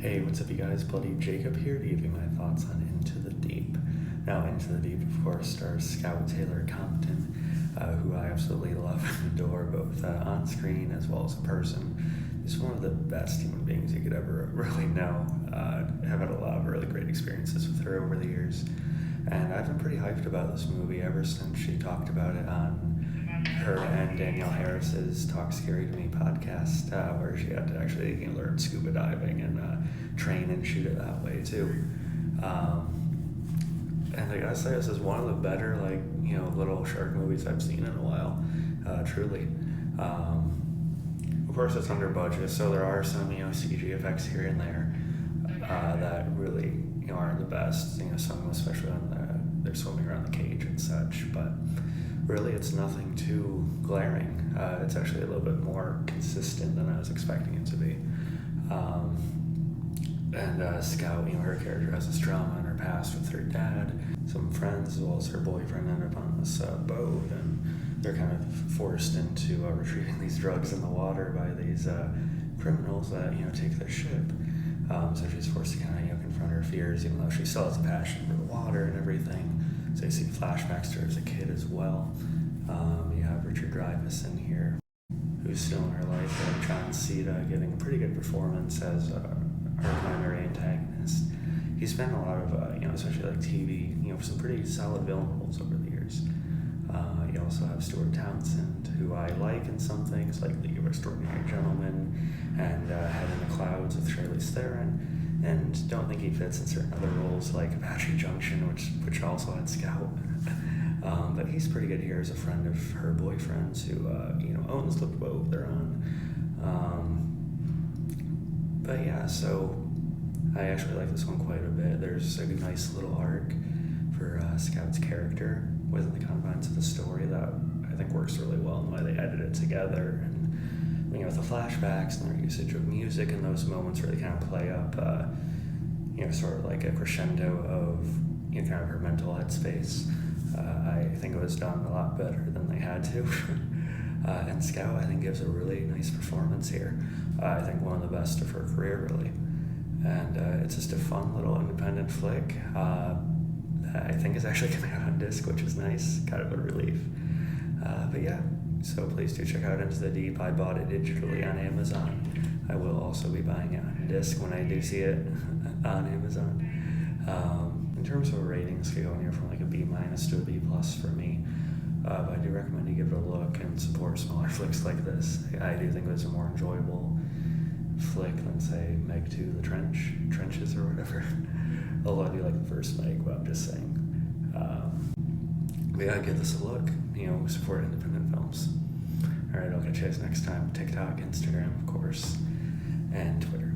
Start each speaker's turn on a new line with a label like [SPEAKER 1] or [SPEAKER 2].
[SPEAKER 1] Hey, what's up, you guys? Bloody Jacob here to give you my thoughts on Into the Deep. Now, Into the Deep, of course, stars Scout Taylor Compton, who I absolutely love and adore, both on screen as well as a person. He's one of the best human beings you could ever really know. I've had a lot of really great experiences with her over the years, and I've been pretty hyped about this movie ever since she talked about it on her and Danielle Harris's Talk Scary to Me podcast, where she had to actually learn scuba diving and train and shoot it that way too. And I gotta say, this is one of the better little shark movies I've seen in a while, truly. Of course, it's under budget, so there are some CG effects here and there that really aren't the best. Some especially when they're swimming around the cage and such, but really it's nothing too glaring. It's actually a little bit more consistent than I was expecting it to be. And Scout, her character has this trauma in her past with her dad, some friends, as well as her boyfriend end up on this boat, and they're kind of forced into retrieving these drugs in the water by these criminals that take their ship. So she's forced to kind of confront her fears, even though she still has a passion for the water and everything. So you see flashbacks to her as a kid as well. You have Richard Dreyfuss in here, who's still in her life, and John Cena giving a pretty good performance as her primary antagonist. He's been a lot of, especially TV, some pretty solid villain roles over the years. You also have Stuart Townsend, who I like in some things, like League of Extraordinary Gentlemen and Head in the Clouds with Charlize Theron, and don't think he fits in certain other roles like Apache Junction, which also had Scout. But he's pretty good here as a friend of her boyfriend's who owns the boat they're on. But yeah, so I actually like this one quite a bit. There's a nice little arc for Scout's character within the confines of the story that I think works really well in the way they edit it together, and with the flashbacks and their usage of music in those moments really kind of play up sort of like a crescendo of kind of her mental headspace. I think it was done a lot better than they had to. And Scout, I think, gives a really nice performance here. I think one of the best of her career, really. And it's just a fun little independent flick that I think is actually coming out on disc, which is nice, kind of a relief. But yeah, so please do check out Into the Deep. I bought it digitally on Amazon. I will also be buying it on disc when I do see it on Amazon. In terms of a rating scale, from like a B- to a B+ for me. But I do recommend you give it a look and support smaller flicks like this. I do think it's a more enjoyable flick than, say, Meg 2, The Trenches, or whatever. Although I do like the first Meg, but I'm just saying. But yeah, give this a look. Support independent films. Alright, I'll catch you guys next time. TikTok, Instagram, of course, and Twitter.